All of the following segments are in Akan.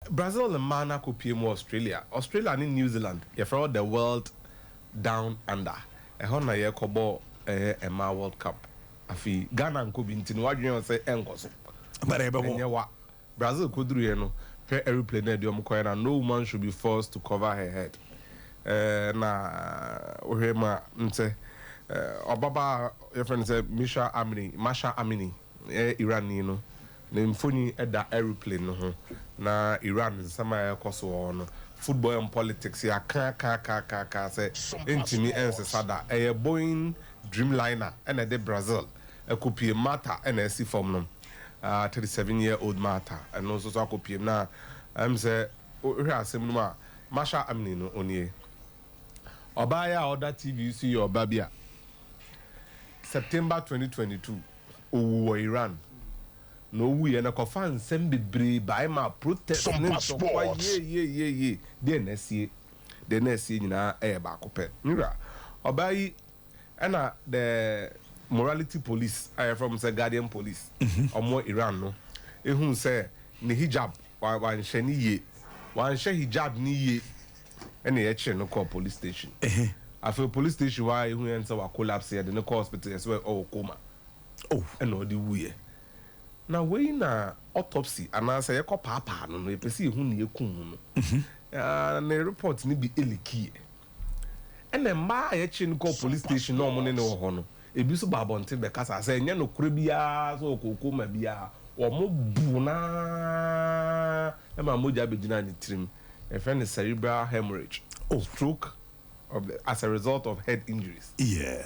Brazil and Mana could pay more Australia and New Zealand you for the world down under na ye kobo Emma World Cup afi Ghana nko bi ntini wadwen say enkoso but enyewa Brazil koduru ye no hwe aeroplane de omkoye na no woman should be forced to cover her head na ohema nte obaba your friend say Masha Amini Iran ni no na mfoni eda aeroplane no ho na Iran sama ekoso no football and politics ya ka say intimi ensesada Boeing Dreamliner and the Brazil ekopie Mata and esi form no 37-year-old Mata and also so akopie na say ohwe asem no ma Masha Amini no onie obaya order TV see your babia September 2022 owo Iran no we na kofa nsem bebre by ma protest so kwa ye de na sie nyina ba kope nra obayi na the morality police I from say guardian police omo Iran no ehun say ne hijab wan hye ni ye wan hye hijab ni ye ene ye che no call police station afi police station why ehun en say wa collapse here the hospital as well o coma and no the wuye na we na autopsy anasa ye ko papa no epesi ehun ne ekun no na report ni bi eliki ene ma ye che no call police station no mo ne no ho no ebi so babonte be kasa say nya no kure bia so okoko ma bia o mo bu na e ma moja be gina ni trim a friend is cerebral hemorrhage stroke as a result of head injuries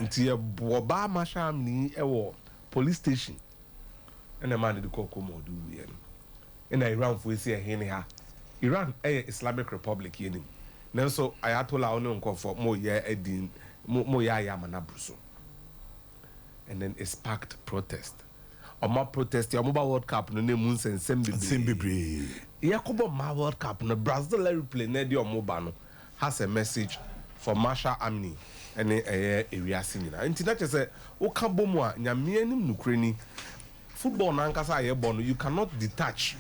nti e boba masham ni e wo police station and a man did call Komodo in Iran for see a hen ha Iran Islamic Republic yenim nanso ayatola ono nko for mo ya edin mo ya yamana bruso and then it sparked protest oma protest ya mobile world cup no name nsembebe yakobo ma world cup no Brazil airplane de omoba no has a message for Masha Amini and area singina nti na chese wo ka bomu a nyame anim nukreni football nankasa ye born you cannot detach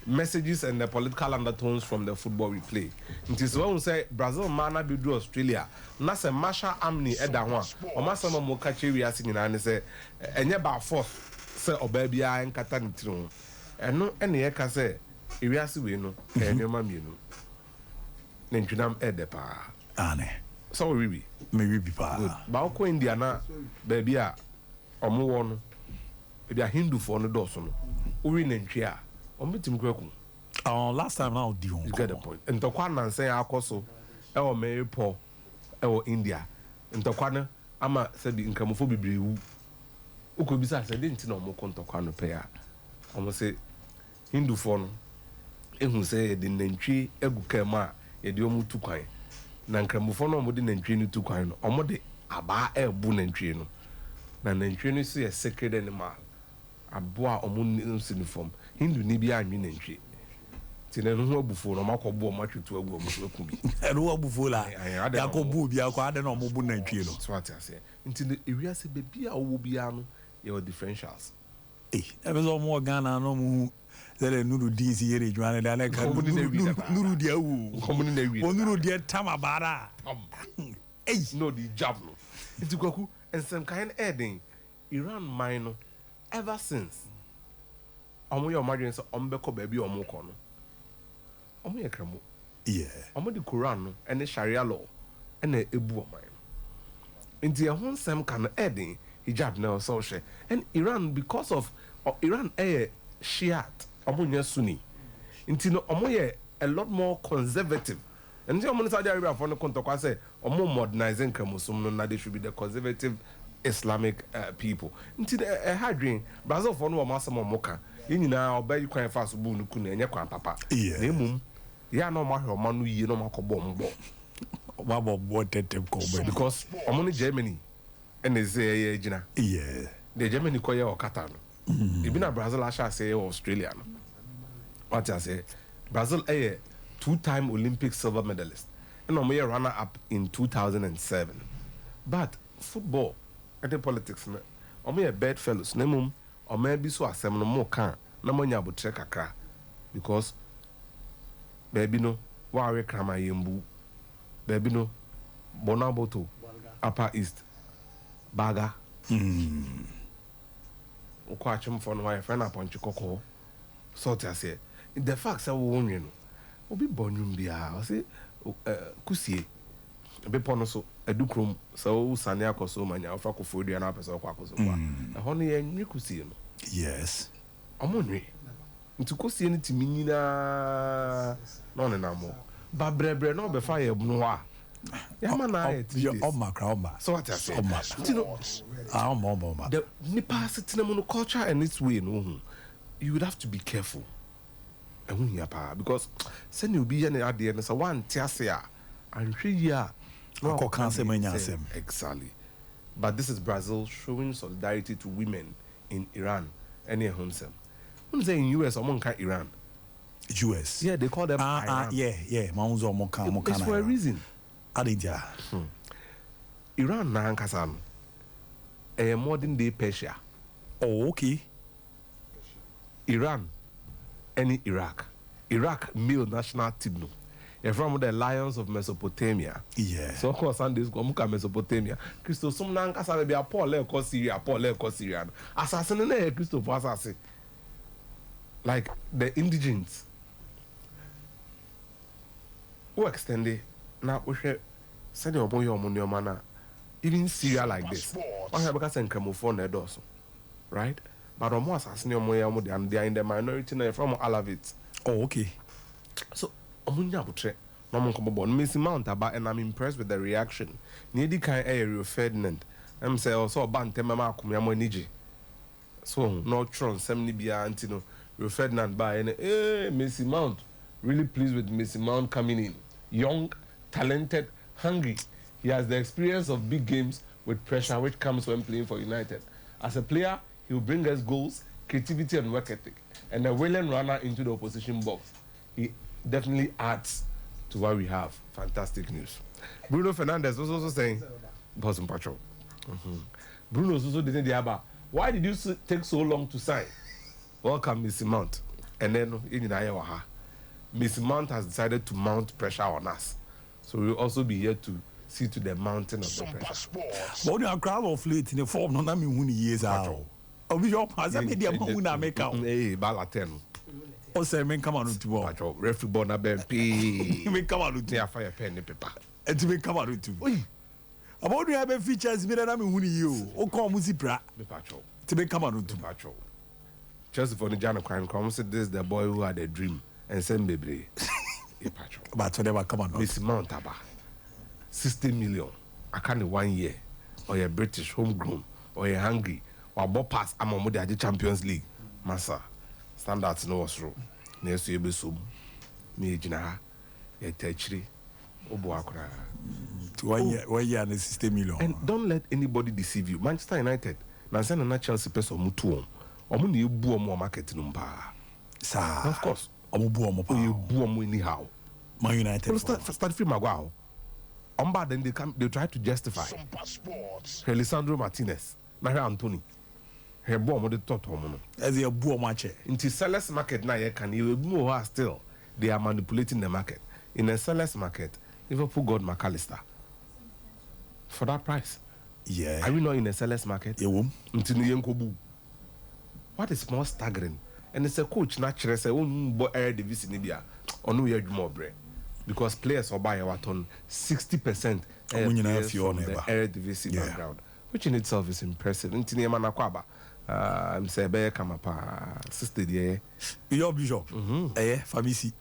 messages and the political undertones from the football we play. It is when we say Brazil mana be do Australia na say Masha Amni eda ho o ma sama mo ka che wiase nyina ne say enye ba force say oba bia enkata ne tiri ho eno ene ye ka say wiase we no enema mienu na ntwinam edepa ane so we bi pa ba ko India na ba bia omo wo no bia Hindu for no do so no uri na ntwe omitim kwaku last time now di hon you get the point ntokwa nansen akoso e o mepo e o India ntokwa no ama se bi nkamofo bibrewu ukobisa se de ntina omo kontokwa no pe ya omo se Hindu for no ehun se de nantwi egukam a ye de omu tukwan na nkamofo no omo de nantwi ni tukwan no omo de aba ebu nantwi no na nantwi no so ye sacred animal aboa omun uniform Hindu ni bia anwi nantwi tine no abufo no makobo o matwetu agu omu eku bi eno abufo la yakobu bia kwa ade no omubu nantwi no so what I say ntine ewiase be bia wo bia no your differentials ebezo mo Ghana no mu zere nuru di si yere dwane da na ka nuru di awu komuni na wi onuru di tamabara no di jab no ntikwaku ensem kan eden Iran mine no ever since omo yo margin so ombeko ba bi omo ko no omo ye kramo omo di Quran no ene Sharia law ene ebu oman nti e hon sem kan eden hijab na so she and Iran because of Iran Shiite omo nya Sunni nti no omo ye a lot more conservative and omo Saudi Arabia for no kontokwa say omo modernizing kramusum no na they should be the conservative Islamic people nti hadrin Brazil for no masamo moka nyina obay kwan fast bu nuku na enye kwan papa na emum ya na omahwe omanu yie no makobo mbo wabo tetem ko because omo no Germany and say gina the Germany ko ye okata no ebi na Brazil asha say Australia no what I say Brazil 2-time Olympic silver medalist and omo ye runner up in 2007 but football and the politics na omo ye bad fellows na mum o ma bi so asem no mo kan na mo nya botre kakra because baby no ware krama yembu baby no bonaboto upper east baga ukwa chimfo no my friend upon chikoko sort as here the fact say wo nwe no obi bonum bia o say kusie be pono so edukrom so sane akoso manya ofa kofodua na pese kwakoso kwa ho no ye nwe kusie no yes omonwe nti kosie ni timi nyina no ne namo ba brebre no be fa ye bunu a ya ma na ye ti so what I say you know the nipa sitting culture and its way no you would have to be careful and here pa because send you be any ade no so one tiase and hwe no exactly but this is Brazil showing solidarity to women in Iran and their home self. When say in US or monka Iran US yeah they call them Iran. yeah maunzo monka it's for a reason adija Iran na hankasa no a modern day Persia. Oh okay. Iran and Iraq male national team no you're from the Lions of Mesopotamia. Yeah. So of course Sundays go muka Mesopotamia. Christo some na nkasa be Paul Syria. Assassin na Christo for assassin. Like the indigents. Who extended now we share send your boy your money mana even Syria like this. Why have because Nkremofo na do so. Right? But omo assassin your money and they are in the minority na from Alavites. Oh okay. So omunya butre no mon kobo no Messi Mount aba and I'm impressed with the reaction. Needi kan Rio Ferdinand. I'm say also bantem ma akomya mo anije. So no tron sem ni bia anti no Rio Ferdinand ba and Messi Mount really pleased with Messi Mount coming in. Young, talented, hungry. He has the experience of big games with pressure which comes when playing for United. As a player, he will bring us goals, creativity and work ethic and a willing runner into the opposition box. He definitely adds to what we have. Fantastic news. Bruno Fernandes was also saying, Bosom Patrol. Bruno also didn't the about why did you take so long to sign? Welcome, Mr. Mount. And then in Iowa, Mr. Mount has decided to mount pressure on us. So we'll also be here to see to the mountain of the pressure. But you crowd of late in the form, no, I mean, when years out. Oh, we all pass a media make out. Hey, Balaten. Oh, say, men come out to work. Referee Bona Bempi. You may come out to fire pen and paper. And to make come out to. About you have features, me that I mean, you. Oh, come, Musipra. To make come out to patrol. Just for the Jana crime comes, this is the boy who had a dream and send baby. But whatever come on. Miss Mountaba. 60 million. I can't 1 year. Or you're British homegrown. Or you're hungry. Or bo pass among the Champions League. Massa. Standards no was wrong. Next year be so. Me jina. Ye techri. Obo akura. 1 year and 60 million. And don't let anybody deceive you. Manchester United. Nansen na Chelsea person mutu. Omo na ebu omo market no mpa. Sir. Of course. Omo bu omo pa. You bu omo anyhow. Man United. Start free Maguire. Then they try to justify. SOMPA Sports. Lisandro Martinez. Na Anthony. He bu omo de toto omo no. As a bu omo ache. Into sellers market na ye can you more still. They are manipulating the market. In a sellers market, Liverpool got McAllister. For that price. Yeah. Are we not in a sellers market? Yeah, what is more staggering? And it's a coach naturally say, "Oh, but air division India, or no, you more bread." Because players are buy our ton 60% from the air division background, which in itself is impressive. Intini Manakwaba, I'm say, "Be come up, sister, yeah." Your bishop, Famisi.